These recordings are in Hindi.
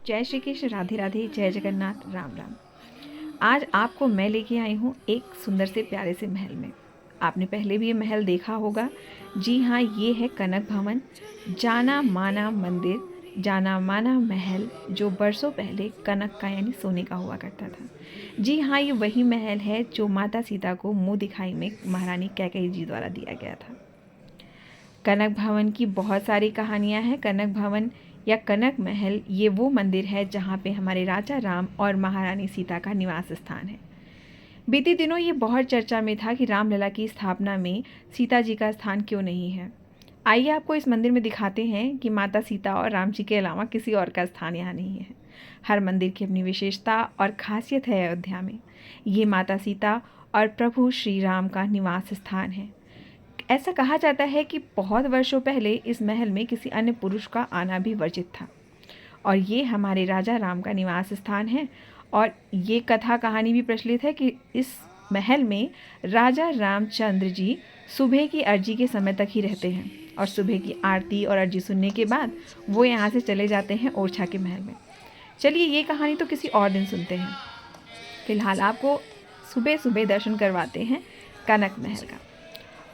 जय श्री कृष्ण, राधे राधे, जय जगन्नाथ, राम राम। आज आपको मैं लेके आई हूँ एक सुंदर से प्यारे से महल में। आपने पहले भी ये महल देखा होगा। जी हाँ, ये है कनक भवन, जाना माना मंदिर, जाना माना महल, जो बरसों पहले कनक का यानी सोने का हुआ करता था। जी हाँ, ये वही महल है जो माता सीता को मुँह दिखाई में महारानी कैकेयी जी द्वारा दिया गया था। कनक भवन की बहुत सारी कहानियाँ हैं। कनक भवन या कनक महल ये वो मंदिर है जहाँ पे हमारे राजा राम और महारानी सीता का निवास स्थान है। बीते दिनों ये बहुत चर्चा में था कि रामलला की स्थापना में सीता जी का स्थान क्यों नहीं है। आइए आपको इस मंदिर में दिखाते हैं कि माता सीता और राम जी के अलावा किसी और का स्थान यहाँ नहीं है। हर मंदिर की अपनी विशेषता और खासियत है अयोध्या में। ये माता सीता और प्रभु श्री राम का निवास स्थान है। ऐसा कहा जाता है कि बहुत वर्षों पहले इस महल में किसी अन्य पुरुष का आना भी वर्जित था और ये हमारे राजा राम का निवास स्थान है। और ये कथा कहानी भी प्रचलित है कि इस महल में राजा रामचंद्र जी सुबह की अर्जी के समय तक ही रहते हैं और सुबह की आरती और अर्जी सुनने के बाद वो यहाँ से चले जाते हैं ओरछा के महल में। चलिए, ये कहानी तो किसी और दिन सुनते हैं। फिलहाल आपको सुबह सुबह दर्शन करवाते हैं कनक महल का।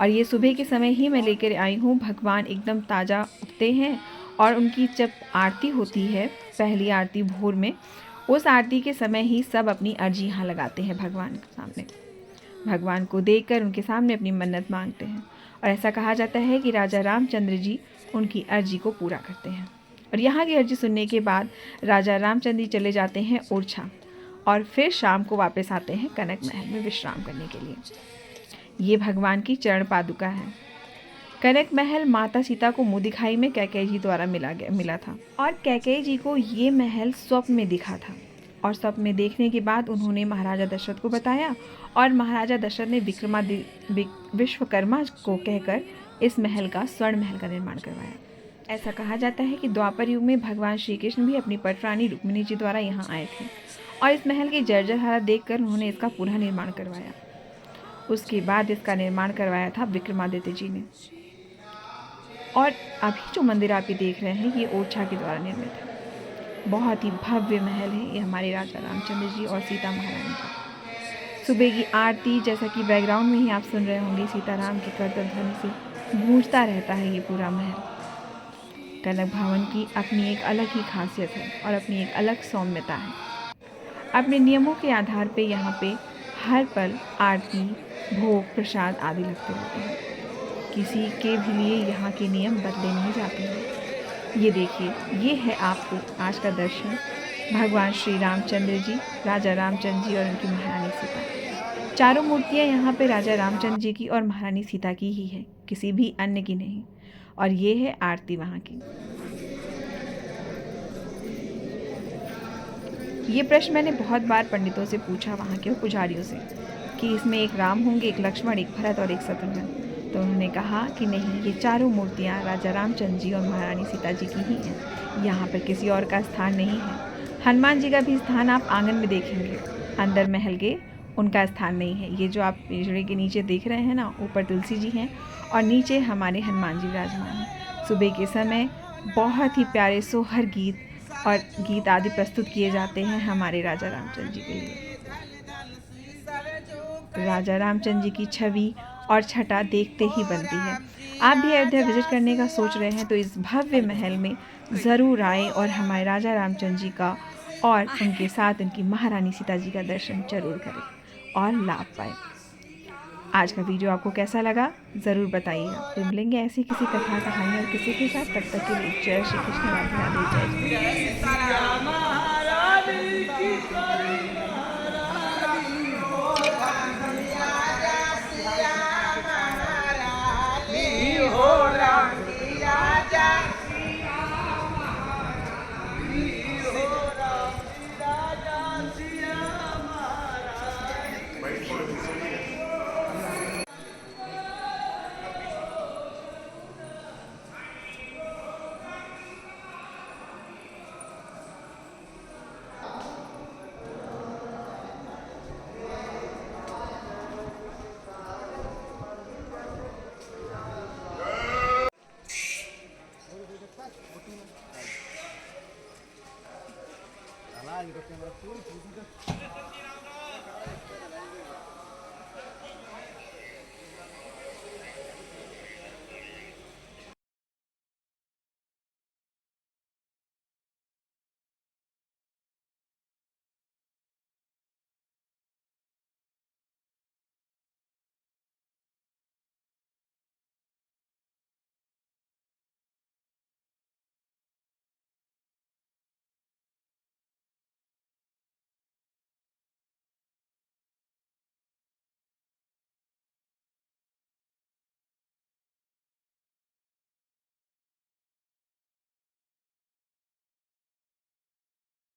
और ये सुबह के समय ही मैं लेकर आई हूँ। भगवान एकदम ताज़ा उगते हैं और उनकी जब आरती होती है, पहली आरती भोर में, उस आरती के समय ही सब अपनी अर्जी यहाँ लगाते हैं भगवान के सामने। भगवान को देखकर उनके सामने अपनी मन्नत मांगते हैं और ऐसा कहा जाता है कि राजा रामचंद्र जी उनकी अर्जी को पूरा करते हैं। और यहाँ की अर्जी सुनने के बाद राजा रामचंद्र जी चले जाते हैं ओरछा और फिर शाम को वापस आते हैं कनक महल में विश्राम करने के लिए। ये भगवान की चरण पादुका है। कनक महल माता सीता को मुँह दिखाई में कैकेयी जी द्वारा मिला था और कैकेयी जी को ये महल स्वप्न में दिखा था और स्वप्न में देखने के बाद उन्होंने महाराजा दशरथ को बताया और महाराजा दशरथ ने विश्वकर्मा को कहकर इस महल का स्वर्ण महल का निर्माण करवाया। ऐसा कहा जाता है कि द्वापर युग में भगवान श्री कृष्ण भी अपनी पटरानी रुक्मिणी जी द्वारा यहाँ आए थे और इस महल की जर्जर हालत देखकर उन्होंने इसका पुनः निर्माण करवाया। उसके बाद इसका निर्माण करवाया था विक्रमादित्य जी ने। और अभी जो मंदिर आप ये देख रहे हैं, ये ओरछा के द्वारा निर्मित है। बहुत ही भव्य महल है ये हमारे राजा रामचंद्र जी और सीता महारानी का। सुबह की आरती, जैसा कि बैकग्राउंड में ही आप सुन रहे होंगे, सीताराम के करतब ध्वनि से गूंजता रहता है ये पूरा महल। कनक भवन की अपनी एक अलग ही खासियत है और अपनी एक अलग सौम्यता है। अपने नियमों के आधार पर यहाँ पे हर पल आरती, भोग, प्रसाद आदि लगते रहते हैं। किसी के भी लिए यहाँ के नियम बदले नहीं जाते हैं। ये देखिए, ये है आपको आज का दर्शन भगवान श्री रामचंद्र जी, राजा रामचंद्र जी और उनकी महारानी सीता। चारों मूर्तियाँ यहाँ पे राजा रामचंद्र जी की और महारानी सीता की ही है, किसी भी अन्य की नहीं। और ये है आरती वहाँ की। ये प्रश्न मैंने बहुत बार पंडितों से पूछा, वहाँ के पुजारियों से, कि इसमें एक राम होंगे, एक लक्ष्मण, एक भरत और एक शत्रुघ्न। तो उन्होंने कहा कि नहीं, ये चारों मूर्तियाँ राजा रामचंद्र जी और महारानी सीता जी की ही हैं। यहाँ पर किसी और का स्थान नहीं है। हनुमान जी का भी स्थान आप आंगन में देखेंगे, अंदर महल के उनका स्थान नहीं है। ये जो आप पिंजरे के नीचे देख रहे हैं ना, ऊपर तुलसी जी हैं और नीचे हमारे हनुमान जी विराजमान हैं। सुबह के समय बहुत ही प्यारे सोहर गीत और गीत आदि प्रस्तुत किए जाते हैं हमारे राजा रामचंद्र जी के लिए। राजा रामचंद्र जी की छवि और छटा देखते ही बनती है। आप भी अयोध्या विजिट करने का सोच रहे हैं तो इस भव्य महल में ज़रूर आएँ और हमारे राजा रामचंद्र जी का और उनके साथ उनकी महारानी सीता जी का दर्शन जरूर करें और लाभ पाएँ। आज का वीडियो आपको कैसा लगा ज़रूर बताइएगा। फिर मिलेंगे ऐसी किसी कथा कहानी और किसी के साथ। तब तक के लिए जय श्री कृष्ण, राधे राधे, जय। ये तो कैमरा पूरी